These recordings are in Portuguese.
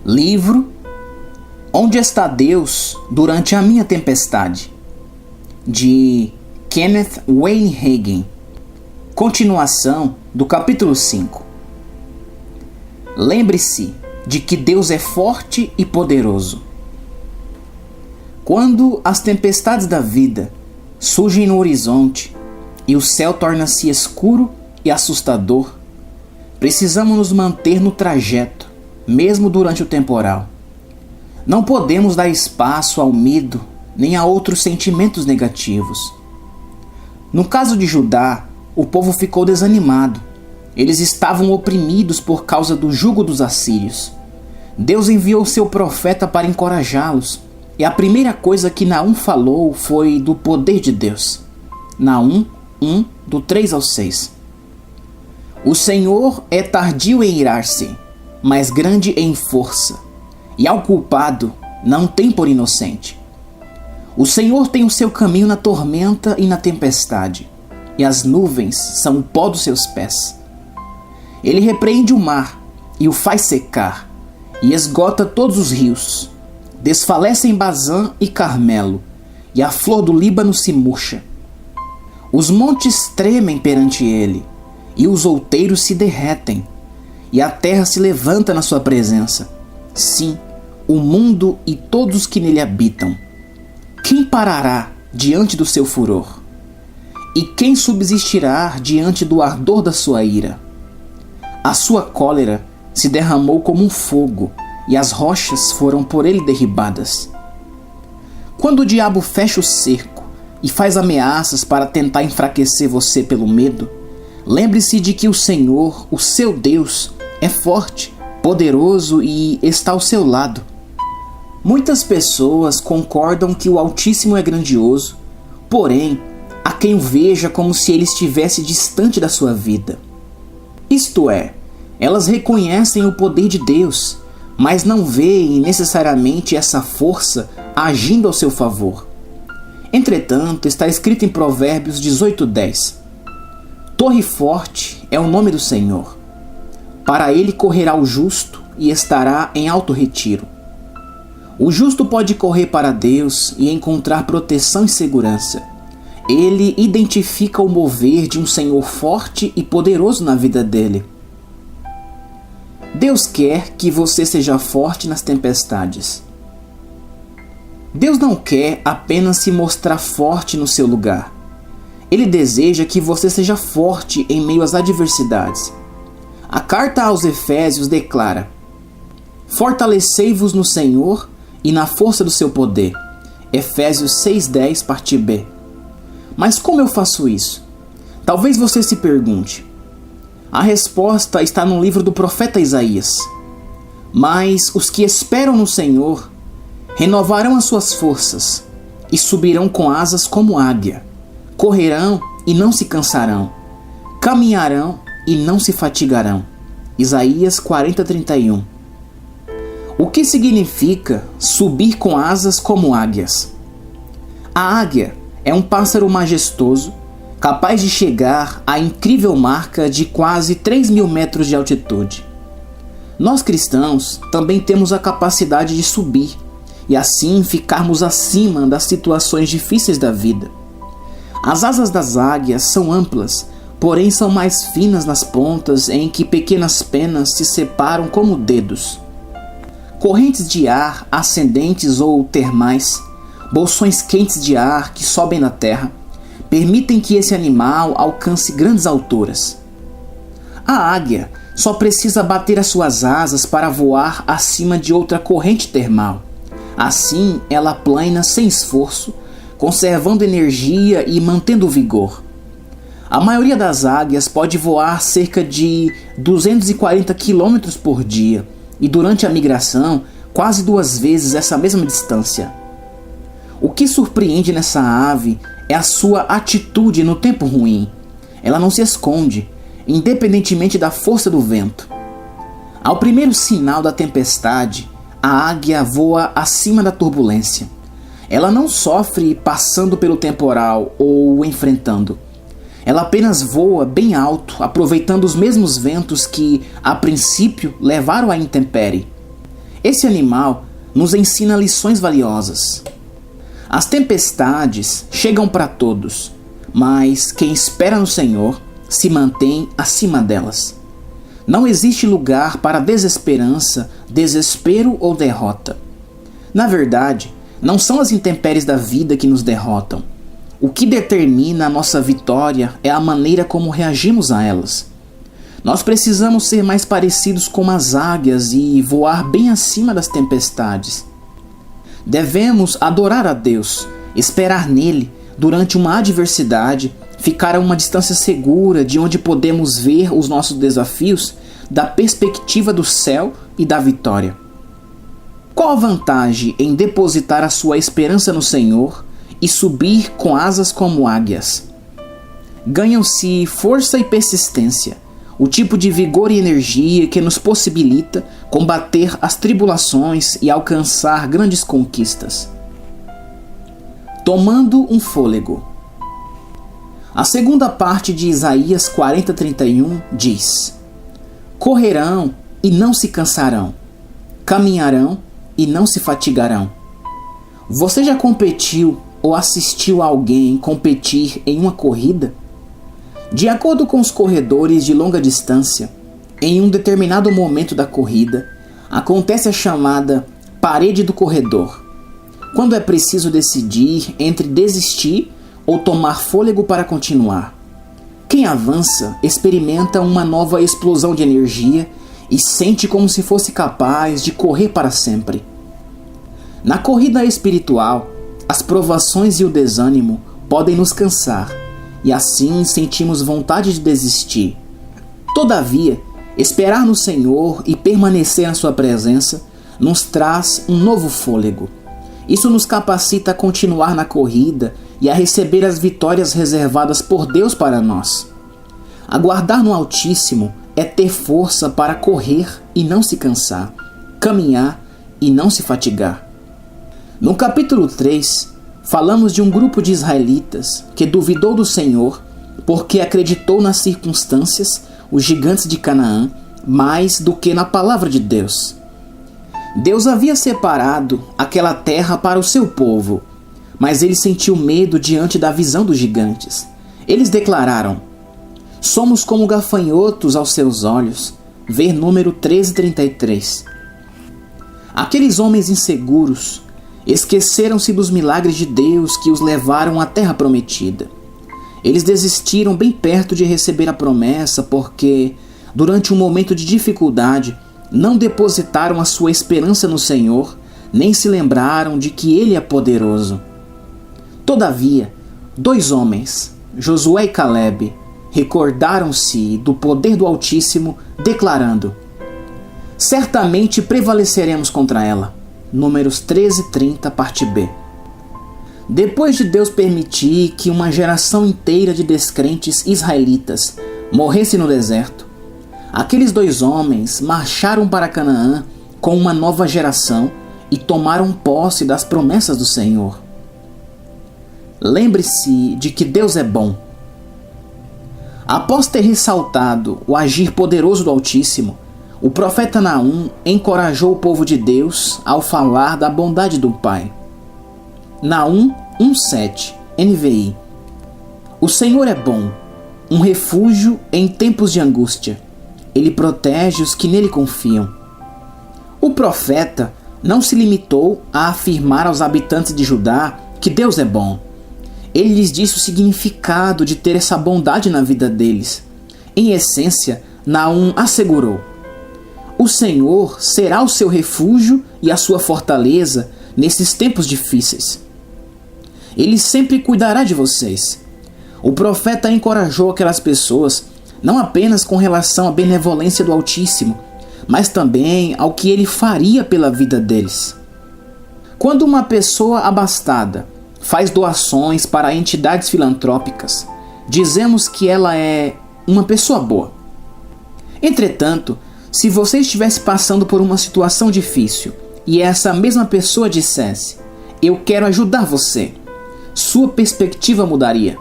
Livro Onde Está Deus Durante a Minha Tempestade, de Kenneth Wayne Hagin. Continuação do capítulo 5. Lembre-se de que Deus é forte e poderoso. Quando as tempestades da vida surgem no horizonte e o céu torna-se escuro e assustador, precisamos nos manter no trajeto, mesmo durante o temporal. Não podemos dar espaço ao medo nem a outros sentimentos negativos. No caso de Judá, o povo ficou desanimado. Eles estavam oprimidos por causa do jugo dos assírios. Deus enviou seu profeta para encorajá-los, e a primeira coisa que Naum falou foi do poder de Deus. Naum 1, do 3 ao 6. O Senhor é tardio em irar-se, mas grande em força, e ao culpado não tem por inocente. O Senhor tem o seu caminho na tormenta e na tempestade, e as nuvens são o pó dos seus pés. Ele repreende o mar e o faz secar, e esgota todos os rios. Desfalecem Bazã e Carmelo, e a flor do Líbano se murcha. Os montes tremem perante ele, e os outeiros se derretem, e a terra se levanta na sua presença. Sim, o mundo e todos que nele habitam. Quem parará diante do seu furor? E quem subsistirá diante do ardor da sua ira? A sua cólera se derramou como um fogo, e as rochas foram por ele derribadas. Quando o diabo fecha o cerco e faz ameaças para tentar enfraquecer você pelo medo, lembre-se de que o Senhor, o seu Deus, é forte, poderoso e está ao seu lado. Muitas pessoas concordam que o Altíssimo é grandioso, porém, há quem o veja como se ele estivesse distante da sua vida. Isto é, elas reconhecem o poder de Deus, mas não veem necessariamente essa força agindo ao seu favor. Entretanto, está escrito em Provérbios 18:10: Torre forte é o nome do Senhor. Para ele correrá o justo e estará em alto retiro. O justo pode correr para Deus e encontrar proteção e segurança. Ele identifica o mover de um Senhor forte e poderoso na vida dele. Deus quer que você seja forte nas tempestades. Deus não quer apenas se mostrar forte no seu lugar. Ele deseja que você seja forte em meio às adversidades. A carta aos Efésios declara: Fortalecei-vos no Senhor e na força do seu poder. Efésios 6:10, parte B. Mas como eu faço isso? Talvez você se pergunte. A resposta está no livro do profeta Isaías. Mas os que esperam no Senhor renovarão as suas forças e subirão com asas como águia. Correrão e não se cansarão. Caminharão e não se fatigarão. Isaías 40:31. O que significa subir com asas como águias? A águia é um pássaro majestoso, capaz de chegar à incrível marca de quase 3.000 metros de altitude. Nós cristãos também temos a capacidade de subir e assim ficarmos acima das situações difíceis da vida. As asas das águias são amplas, porém são mais finas nas pontas, em que pequenas penas se separam como dedos. Correntes de ar ascendentes ou termais, bolsões quentes de ar que sobem da terra, permitem que esse animal alcance grandes alturas. A águia só precisa bater as suas asas para voar acima de outra corrente termal. Assim, ela plana sem esforço, conservando energia e mantendo vigor. A maioria das águias pode voar cerca de 240 km por dia, e durante a migração, quase 2 vezes essa mesma distância. O que surpreende nessa ave é a sua atitude no tempo ruim. Ela não se esconde, independentemente da força do vento. Ao primeiro sinal da tempestade, a águia voa acima da turbulência. Ela não sofre passando pelo temporal ou o enfrentando. Ela apenas voa bem alto, aproveitando os mesmos ventos que, a princípio, levaram à intempérie. Esse animal nos ensina lições valiosas. As tempestades chegam para todos, mas quem espera no Senhor se mantém acima delas. Não existe lugar para desesperança, desespero ou derrota. Na verdade, não são as intempéries da vida que nos derrotam. O que determina a nossa vitória é a maneira como reagimos a elas. Nós precisamos ser mais parecidos com as águias e voar bem acima das tempestades. Devemos adorar a Deus, esperar nele durante uma adversidade, ficar a uma distância segura de onde podemos ver os nossos desafios da perspectiva do céu e da vitória. Qual a vantagem em depositar a sua esperança no Senhor e subir com asas como águias? Ganham-se força e persistência, o tipo de vigor e energia que nos possibilita combater as tribulações e alcançar grandes conquistas. Tomando um fôlego. A segunda parte de Isaías 40:31 diz: correrão e não se cansarão, caminharão e não se fatigarão. Você já competiu ou assistiu a alguém competir em uma corrida? De acordo com os corredores de longa distância, em um determinado momento da corrida, acontece a chamada parede do corredor, quando é preciso decidir entre desistir ou tomar fôlego para continuar. Quem avança experimenta uma nova explosão de energia e sente como se fosse capaz de correr para sempre. Na corrida espiritual, as provações e o desânimo podem nos cansar, e assim sentimos vontade de desistir. Todavia, esperar no Senhor e permanecer na sua presença nos traz um novo fôlego. Isso nos capacita a continuar na corrida e a receber as vitórias reservadas por Deus para nós. Aguardar no Altíssimo é ter força para correr e não se cansar, caminhar e não se fatigar. No capítulo 3, falamos de um grupo de israelitas que duvidou do Senhor porque acreditou nas circunstâncias, os gigantes de Canaã, mais do que na palavra de Deus. Deus havia separado aquela terra para o seu povo, mas ele sentiu medo diante da visão dos gigantes. Eles declararam: somos como gafanhotos aos seus olhos. Ver número 13:33. Aqueles homens inseguros esqueceram-se dos milagres de Deus que os levaram à terra prometida. Eles desistiram bem perto de receber a promessa porque, durante um momento de dificuldade, não depositaram a sua esperança no Senhor, nem se lembraram de que Ele é poderoso. Todavia, 2 homens, Josué e Calebe, recordaram-se do poder do Altíssimo, declarando: certamente prevaleceremos contra ela. Números 13:30, parte B. Depois de Deus permitir que uma geração inteira de descrentes israelitas morresse no deserto, aqueles 2 homens marcharam para Canaã com uma nova geração e tomaram posse das promessas do Senhor. Lembre-se de que Deus é bom. Após ter ressaltado o agir poderoso do Altíssimo, o profeta Naum encorajou o povo de Deus ao falar da bondade do Pai. Naum 1:7, NVI. O Senhor é bom, um refúgio em tempos de angústia. Ele protege os que nele confiam. O profeta não se limitou a afirmar aos habitantes de Judá que Deus é bom. Ele lhes disse o significado de ter essa bondade na vida deles. Em essência, Naum assegurou: o Senhor será o seu refúgio e a sua fortaleza nesses tempos difíceis. Ele sempre cuidará de vocês. O profeta encorajou aquelas pessoas não apenas com relação à benevolência do Altíssimo, mas também ao que ele faria pela vida deles. Quando uma pessoa abastada faz doações para entidades filantrópicas, dizemos que ela é uma pessoa boa. Entretanto, se você estivesse passando por uma situação difícil e essa mesma pessoa dissesse: eu quero ajudar você, sua perspectiva mudaria.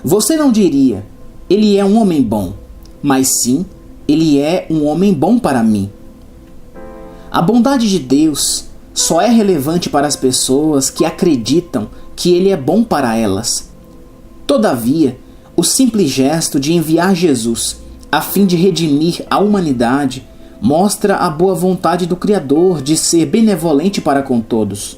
Você não diria: ele é um homem bom, mas sim: ele é um homem bom para mim. A bondade de Deus só é relevante para as pessoas que acreditam que Ele é bom para elas. Todavia, o simples gesto de enviar Jesus a fim de redimir a humanidade mostra a boa vontade do Criador de ser benevolente para com todos.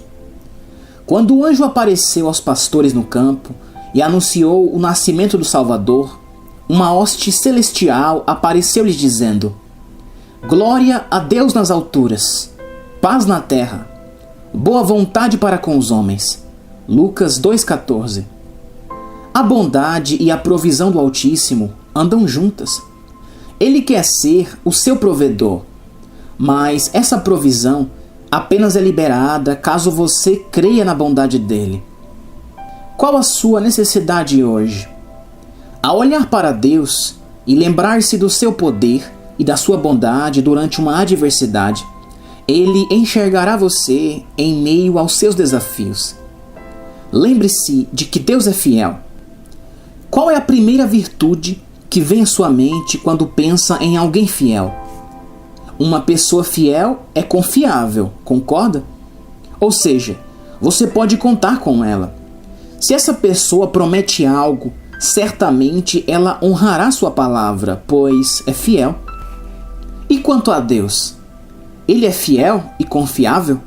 Quando o anjo apareceu aos pastores no campo e anunciou o nascimento do Salvador, uma hoste celestial apareceu-lhes dizendo: Glória a Deus nas alturas, paz na terra, boa vontade para com os homens. Lucas 2,14. A bondade e a provisão do Altíssimo andam juntas. Ele quer ser o seu provedor, mas essa provisão apenas é liberada caso você creia na bondade dele. Qual a sua necessidade hoje? Ao olhar para Deus e lembrar-se do seu poder e da sua bondade durante uma adversidade, Ele enxergará você em meio aos seus desafios. Lembre-se de que Deus é fiel. Qual é a primeira virtude que vem à sua mente quando pensa em alguém fiel? Uma pessoa fiel é confiável, concorda? Ou seja, você pode contar com ela. Se essa pessoa promete algo, certamente ela honrará sua palavra, pois é fiel. E quanto a Deus? Ele é fiel e confiável?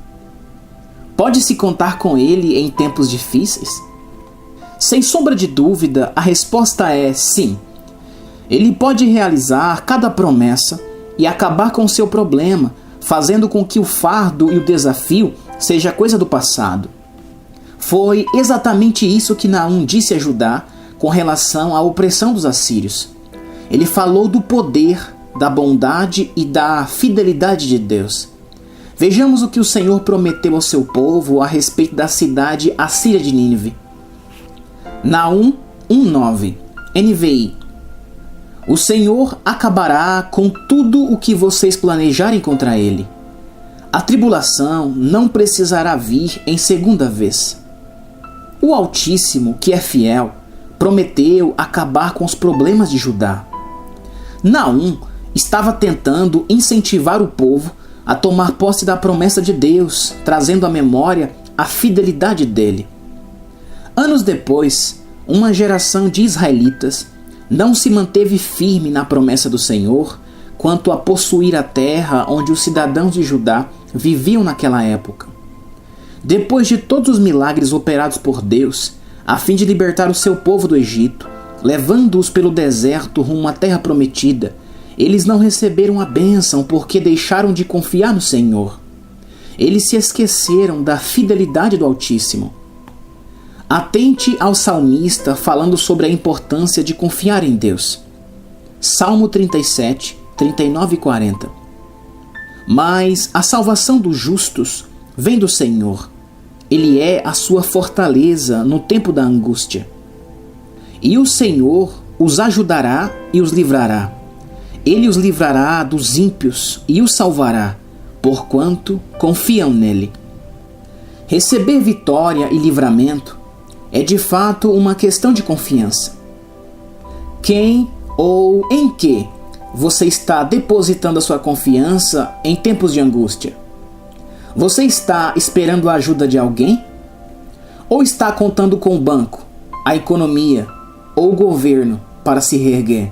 Pode-se contar com Ele em tempos difíceis? Sem sombra de dúvida, a resposta é sim. Ele pode realizar cada promessa e acabar com o seu problema, fazendo com que o fardo e o desafio seja coisa do passado. Foi exatamente isso que Naum disse a Judá com relação à opressão dos assírios. Ele falou do poder, da bondade e da fidelidade de Deus. Vejamos o que o Senhor prometeu ao seu povo a respeito da cidade assíria de Nínive. Naum 1,9, NVI. O Senhor acabará com tudo o que vocês planejarem contra ele. A tribulação não precisará vir em segunda vez. O Altíssimo, que é fiel, prometeu acabar com os problemas de Judá. Naum estava tentando incentivar o povo a tomar posse da promessa de Deus, trazendo à memória a fidelidade dele. Anos depois, uma geração de israelitas não se manteve firme na promessa do Senhor quanto a possuir a terra onde os cidadãos de Judá viviam naquela época. Depois de todos os milagres operados por Deus, a fim de libertar o seu povo do Egito, levando-os pelo deserto rumo à terra prometida, eles não receberam a bênção porque deixaram de confiar no Senhor. Eles se esqueceram da fidelidade do Altíssimo. Atente ao salmista falando sobre a importância de confiar em Deus. Salmo 37, 39 e 40. Mas a salvação dos justos vem do Senhor. Ele é a sua fortaleza no tempo da angústia. E o Senhor os ajudará e os livrará. Ele os livrará dos ímpios e os salvará, porquanto confiam nele. Receber vitória e livramento é de fato uma questão de confiança. Quem ou em que você está depositando a sua confiança em tempos de angústia? Você está esperando a ajuda de alguém? Ou está contando com o banco, a economia ou o governo para se reerguer?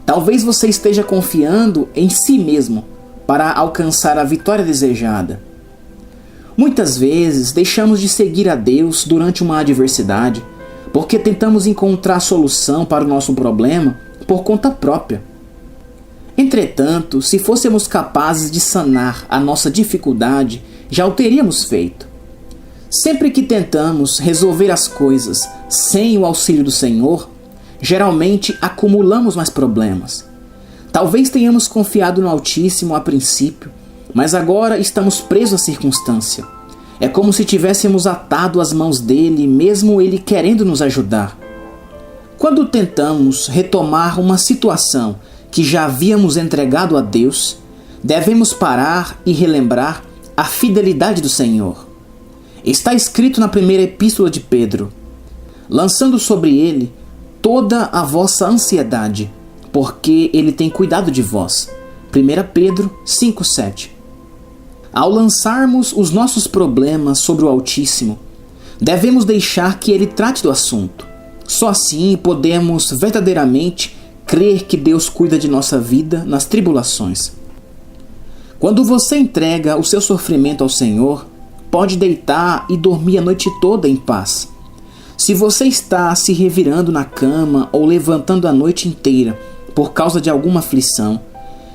Talvez você esteja confiando em si mesmo para alcançar a vitória desejada. Muitas vezes deixamos de seguir a Deus durante uma adversidade porque tentamos encontrar solução para o nosso problema por conta própria. Entretanto, se fôssemos capazes de sanar a nossa dificuldade, já o teríamos feito. Sempre que tentamos resolver as coisas sem o auxílio do Senhor, geralmente acumulamos mais problemas. Talvez tenhamos confiado no Altíssimo a princípio, mas agora estamos presos à circunstância. É como se tivéssemos atado as mãos dele, mesmo ele querendo nos ajudar. Quando tentamos retomar uma situação que já havíamos entregado a Deus, devemos parar e relembrar a fidelidade do Senhor. Está escrito na primeira epístola de Pedro: lançando sobre ele toda a vossa ansiedade, porque ele tem cuidado de vós. 1 Pedro 5,7. Ao lançarmos os nossos problemas sobre o Altíssimo, devemos deixar que Ele trate do assunto. Só assim podemos verdadeiramente crer que Deus cuida de nossa vida nas tribulações. Quando você entrega o seu sofrimento ao Senhor, pode deitar e dormir a noite toda em paz. Se você está se revirando na cama ou levantando a noite inteira por causa de alguma aflição,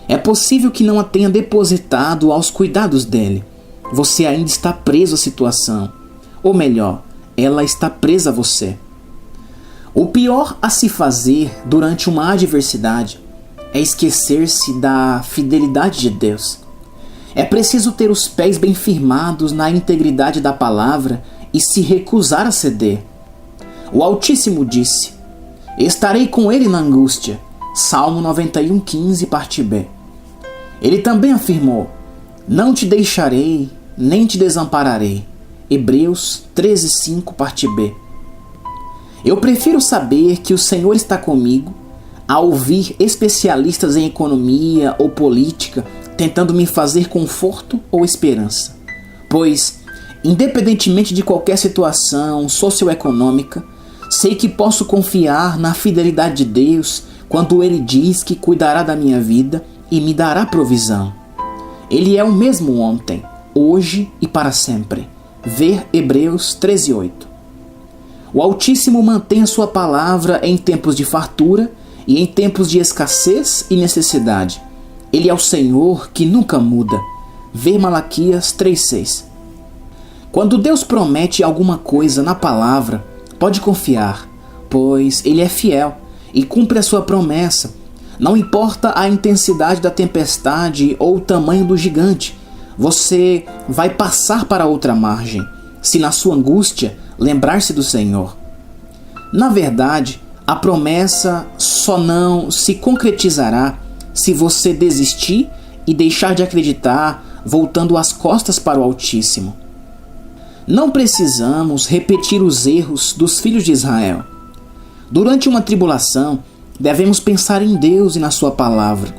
é possível que não a tenha depositado aos cuidados dele. Você ainda está preso à situação. Ou melhor, ela está presa a você. O pior a se fazer durante uma adversidade é esquecer-se da fidelidade de Deus. É preciso ter os pés bem firmados na integridade da palavra e se recusar a ceder. O Altíssimo disse: estarei com ele na angústia. Salmo 91:15, parte B. Ele também afirmou: não te deixarei, nem te desampararei. Hebreus 13:5, parte B. Eu prefiro saber que o Senhor está comigo a ouvir especialistas em economia ou política tentando me fazer conforto ou esperança. Pois, independentemente de qualquer situação socioeconômica, sei que posso confiar na fidelidade de Deus quando Ele diz que cuidará da minha vida e me dará provisão. Ele é o mesmo ontem, hoje e para sempre. Ver Hebreus 13:8. O Altíssimo mantém a sua palavra em tempos de fartura e em tempos de escassez e necessidade. Ele é o Senhor que nunca muda. Ver Malaquias 3:6. Quando Deus promete alguma coisa na palavra, pode confiar, pois Ele é fiel e cumpre a sua promessa. Não importa a intensidade da tempestade ou o tamanho do gigante, você vai passar para outra margem, se na sua angústia lembrar-se do Senhor. Na verdade, a promessa só não se concretizará se você desistir e deixar de acreditar, voltando as costas para o Altíssimo. Não precisamos repetir os erros dos filhos de Israel. Durante uma tribulação, devemos pensar em Deus e na sua palavra.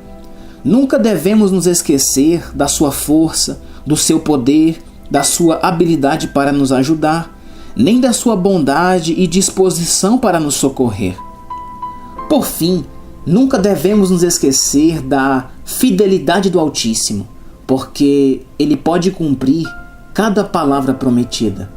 Nunca devemos nos esquecer da sua força, do seu poder, da sua habilidade para nos ajudar, nem da sua bondade e disposição para nos socorrer. Por fim, nunca devemos nos esquecer da fidelidade do Altíssimo, porque Ele pode cumprir cada palavra prometida.